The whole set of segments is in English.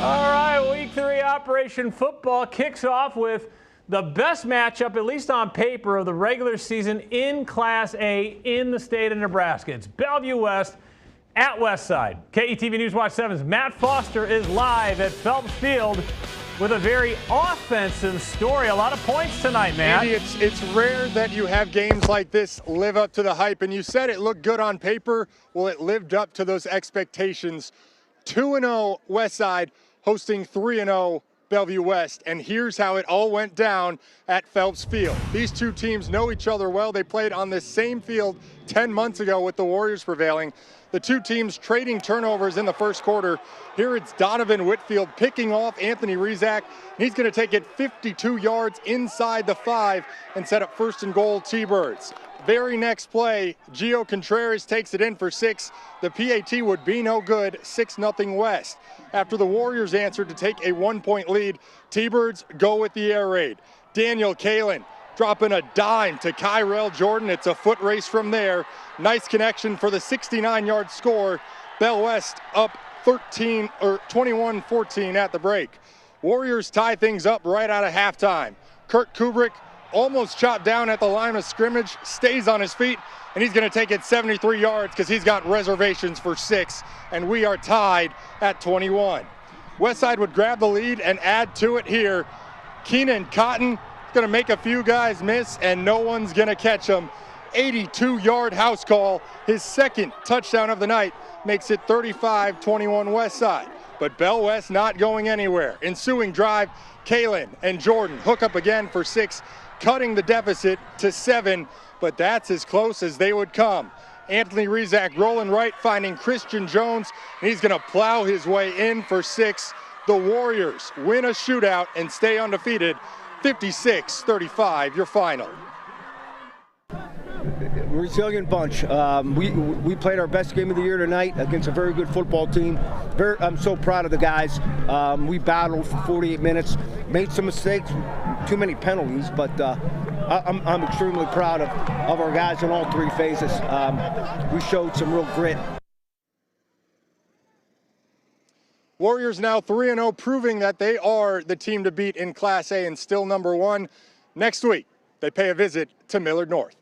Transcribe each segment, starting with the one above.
All right, week 3 Operation Football kicks off with the best matchup, at least on paper, of the regular season in Class A in the state of Nebraska. It's Bellevue West at Westside. KETV News Watch 7's Matt Foster is live at Phelps Field with a very offensive story. A lot of points tonight, Matt. Andy, it's rare that you have games like this live up to the hype, and you said it looked good on paper. Well, it lived up to those expectations. 2-0 Westside hosting 3-0 Bellevue West, and here's how it all went down at Phelps Field. These two teams know each other well. They played on this same field 10 months ago with the Warriors prevailing. The two teams trading turnovers in the first quarter. Here it's Donovan Whitfield picking off Anthony Rizak. He's going to take it 52 yards inside the 5 and set up 1st and goal T-Birds. Very next play, Gio Contreras takes it in for 6. The PAT would be no good, 6-0 West. After the Warriors answered to take a 1-point lead, T-Birds go with the air raid. Daniel Kalin dropping a dime to Kyrell Jordan. It's a foot race from there. Nice connection for the 69-yard score. Bell West up 21-14 at the break. Warriors tie things up right out of halftime. Kurt Kubrick almost chopped down at the line of scrimmage, stays on his feet, and he's going to take it 73 yards because he's got reservations for 6, and we are tied at 21. Westside would grab the lead and add to it here. Keenan Cotton going to make a few guys miss, and no one's going to catch him. 82-yard house call, his 2nd touchdown of the night, makes it 35-21 Westside. But Bell West not going anywhere. Ensuing drive, Kalin and Jordan hook up again for 6, cutting the deficit to 7, but that's as close as they would come. Anthony Rizak rolling right, finding Christian Jones, and he's going to plow his way in for 6. The Warriors win a shootout and stay undefeated. 56-35, your final. Resilient bunch. We played our best game of the year tonight against a very good football team. I'm so proud of the guys. We battled for 48 minutes, made some mistakes, too many penalties, but I'm extremely proud of our guys in all 3 phases. We showed some real grit. Warriors now 3-0, proving that they are the team to beat in Class A and still number 1. Next week, they pay a visit to Millard North.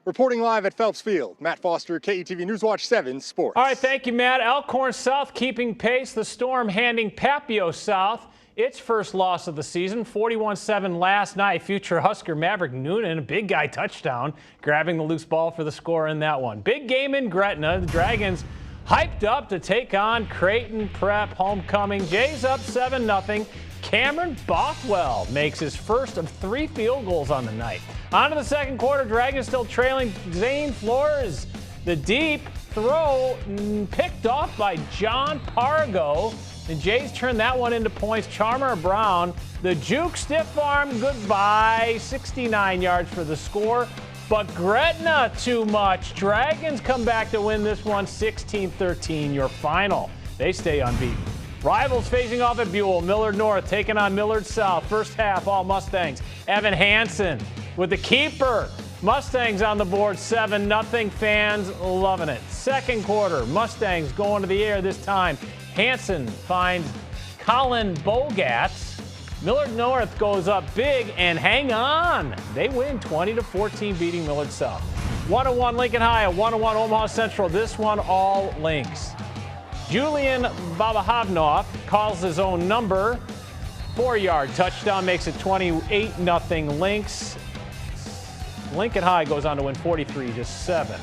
Reporting live at Phelps Field, Matt Foster, KETV News Watch 7 Sports. All right, thank you, Matt. Elkhorn South keeping pace. The Storm handing Papio South its first loss of the season, 41-7 last night. Future Husker Maverick Noonan, a big guy touchdown, grabbing the loose ball for the score in that one. Big game in Gretna. The Dragons hyped up to take on Creighton Prep homecoming. Jays up 7-0. Cameron Bothwell makes his first of 3 field goals on the night. On to the second quarter, Dragons still trailing. Zane Flores, the deep throw picked off by John Pargo. The Jays turn that one into points. Charmer Brown, the juke stiff arm goodbye, 69 yards for the score. But Gretna too much. Dragons come back to win this one 16-13, your final. They stay unbeaten. Rivals facing off at Buell. Millard North taking on Millard South. First half, all Mustangs. Evan Hansen with the keeper. Mustangs on the board, 7-0. Fans loving it. Second quarter, Mustangs going to the air this time. Hansen finds Colin Bogatz. Millard North goes up big, and hang on. They win 20-14, beating Millard South. 101 Lincoln High, a 101 Omaha Central. This one all Lynx. Julian Babahavnov calls his own number. 4-yard touchdown makes it 28-0 Lynx. Lincoln High goes on to win 43-7.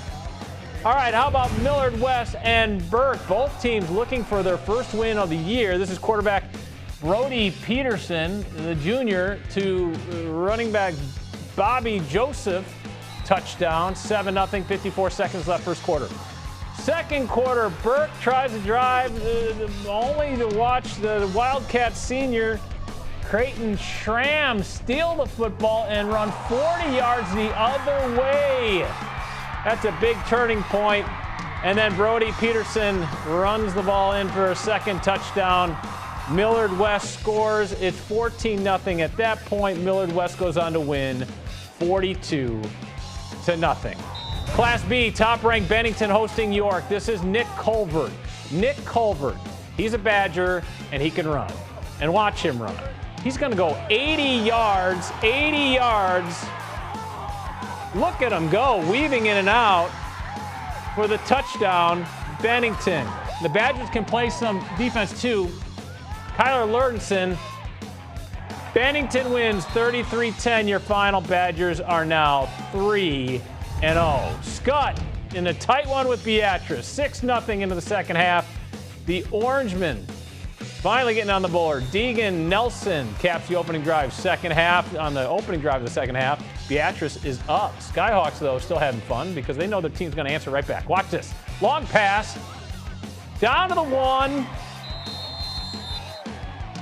All right, how about Millard West and Burke? Both teams looking for their first win of the year. This is quarterback Brody Peterson, the junior, to running back Bobby Joseph. Touchdown, 7-0, 54 seconds left first quarter. Second quarter, Burke tries to drive, only to watch the Wildcat senior, Creighton Schramm, steal the football and run 40 yards the other way. That's a big turning point. And then Brody Peterson runs the ball in for a second touchdown. Millard West scores. It's 14-0 at that point. Millard West goes on to win 42-0. Class B, top-ranked Bennington hosting York. This is Nick Colvert. Nick Colvert He's a Badger, and he can run. And watch him run. He's going to go 80 yards, 80 yards. Look at him go, weaving in and out for the touchdown, Bennington. The Badgers can play some defense too. Kyler Lurdenson. Bennington wins 33-10. Your final. Badgers are now 3-0. Scott in a tight one with Beatrice. 6-0 into the second half. The Orangemen finally getting on the board. Deegan Nelson caps the opening drive second half. On the opening drive of the second half, Beatrice is up. Skyhawks, though, still having fun because they know their team's going to answer right back. Watch this. Long pass. Down to the 1.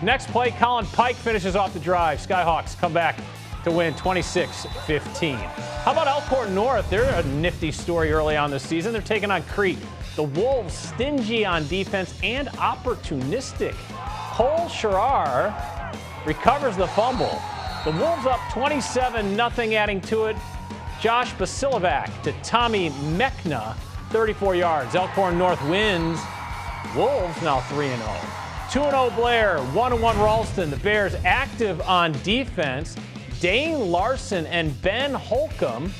Next play, Colin Pike finishes off the drive. Skyhawks come back to win 26-15. How about Elkhorn North? They're a nifty story early on this season. They're taking on Crete. The Wolves stingy on defense and opportunistic. Cole Sherrar recovers the fumble. The Wolves up 27-0, adding to it Josh Basilovac to Tommy Mechna, 34 yards. Elkhorn North wins. Wolves now 3-0. 2-0 Blair, 1-1 Ralston. The Bears active on defense. Dane Larson and Ben Holcomb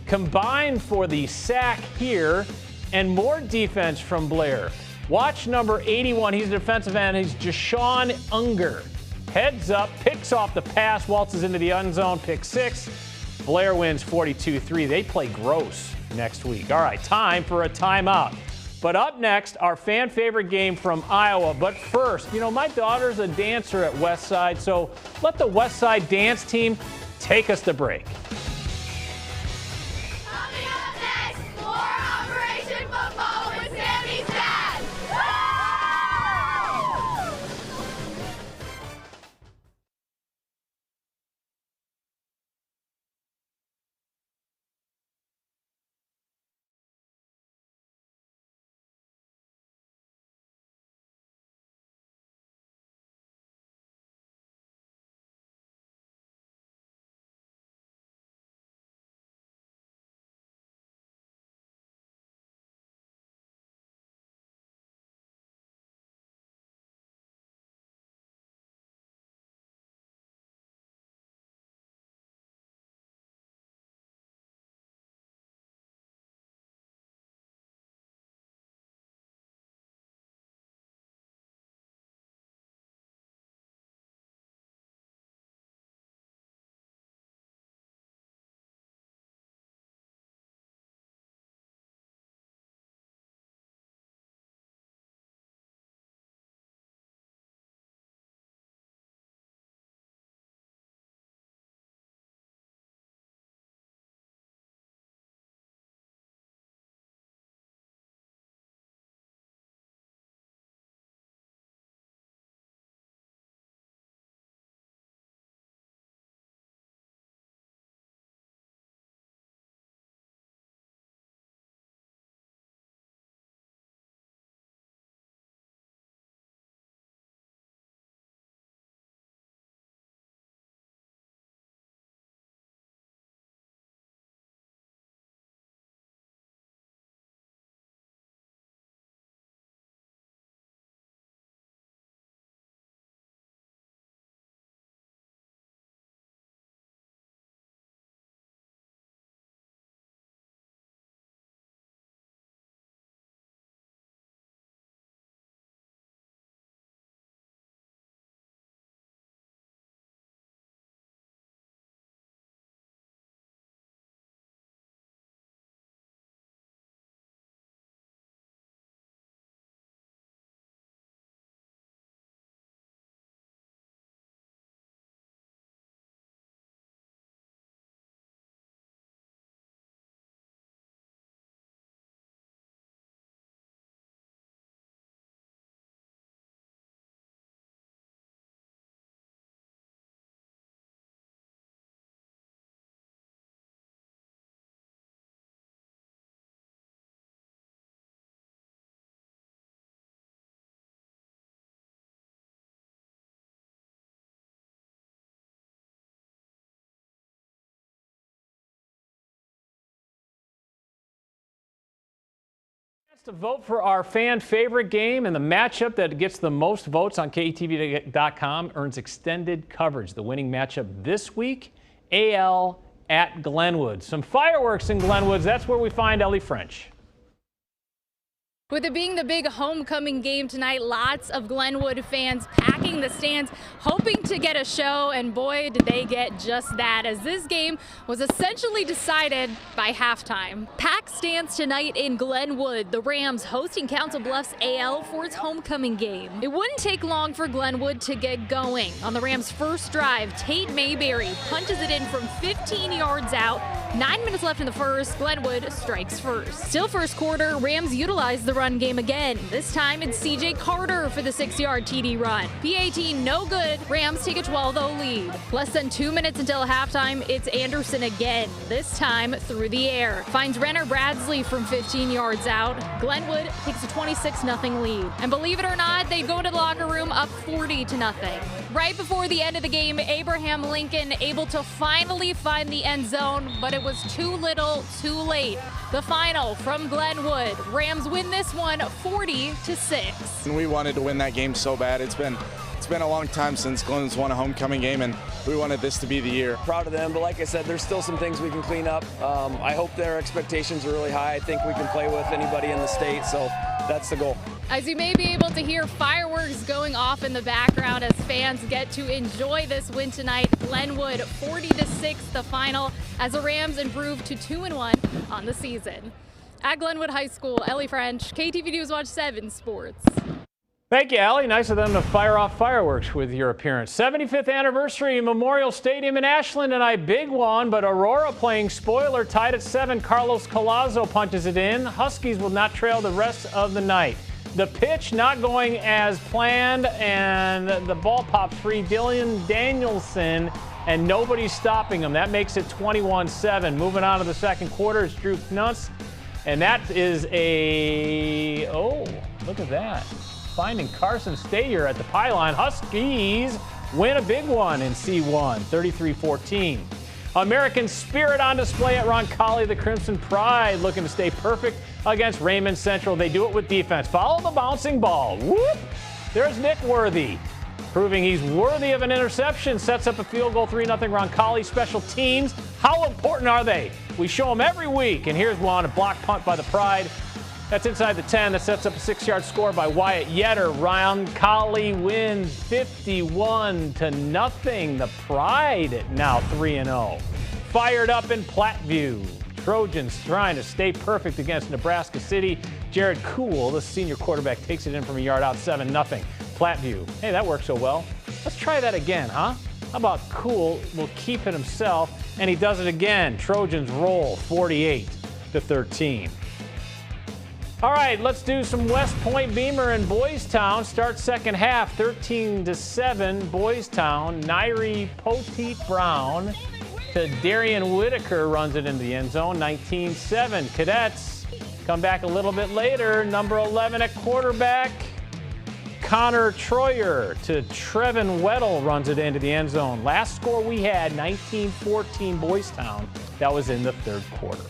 combined for the sack here, and more defense from Blair. Watch number 81. He's a defensive end. He's Jashawn Unger. Heads up, picks off the pass, waltzes into the end zone, pick 6. Blair wins 42-3. They play Gross next week. All right, time for a timeout. But up next, our fan favorite game from Iowa. But first, my daughter's a dancer at Westside, so let the Westside dance team take us to break. To vote for our fan favorite game, and the matchup that gets the most votes on KETV.com earns extended coverage. The winning matchup this week, AL at Glenwood. Some fireworks in Glenwood. That's where we find Ellie French. With it being the big homecoming game tonight, lots of Glenwood fans packing the stands, hoping to get a show, and boy, did they get just that, as this game was essentially decided by halftime. Packed stands tonight in Glenwood, the Rams hosting Council Bluffs AL for its homecoming game. It wouldn't take long for Glenwood to get going. On the Rams' first drive, Tate Mayberry punches it in from 15 yards out. 9 minutes left in the first, Glenwood strikes first. Still first quarter, Rams utilize the run game again. This time it's CJ Carter for the 6-yard TD run. PAT no good. Rams take a 12-0 lead. Less than 2 minutes until halftime, it's Anderson again. This time through the air. Finds Renner Bradley from 15 yards out. Glenwood takes a 26-0 lead. And believe it or not, they go to the locker room up 40-0. Right before the end of the game, Abraham Lincoln able to finally find the end zone, but it was too little, too late. The final from Glenwood. Rams win this one 40-6. We wanted to win that game so bad. It's been a long time since Glenwood's won a homecoming game, and we wanted this to be the year. Proud of them, but like I said, there's still some things we can clean up. I hope their expectations are really high. I think we can play with anybody in the state, so that's the goal. As you may be able to hear fireworks going off in the background as fans get to enjoy this win tonight. Glenwood 40-6 the final as the Rams improve to 2-1 on the season. At Glenwood High School, Ellie French, KTV News Watch 7 Sports. Thank you, Allie. Nice of them to fire off fireworks with your appearance. 75th anniversary Memorial Stadium in Ashland tonight. Big one, but Aurora playing spoiler, tied at 7. Carlos Collazo punches it in. Huskies will not trail the rest of the night. The pitch not going as planned, and the ball popped free. Dylan Danielson, and nobody's stopping him. That makes it 21-7. Moving on to the second quarter is Drew Knutz, and that is a, oh, look at that. Finding Carson Stayer at the pylon. Huskies win a big one in C1, 33-14. American spirit on display at Roncalli. The Crimson Pride looking to stay perfect against Raymond Central. They do it with defense. Follow the bouncing ball. Whoop! There's Nick Worthy, proving he's worthy of an interception. Sets up a field goal, 3-0 Roncalli. Special teams, how important are they? We show them every week, and here's one, a block punt by the Pride. That's inside the 10. That sets up a 6-yard score by Wyatt Yetter. Roncalli wins 51-0. The Pride now 3-0. Fired up in Platteview. Trojans trying to stay perfect against Nebraska City. Jared Cool, the senior quarterback, takes it in from a yard out, 7-0. Platteview. Hey, that worked so well. Let's try that again, huh? How about Cool will keep it himself, and he does it again. Trojans roll 48-13. All right, let's do some West Point Beamer and Boys Town. Start second half, 13-7. Boys Town. Nairi Poteet Brown to Darian Whitaker runs it into the end zone, 19-7. Cadets come back a little bit later. Number 11 at quarterback, Connor Troyer to Trevin Weddle runs it into the end zone. Last score we had, 19-14 Boys Town. That was in the third quarter.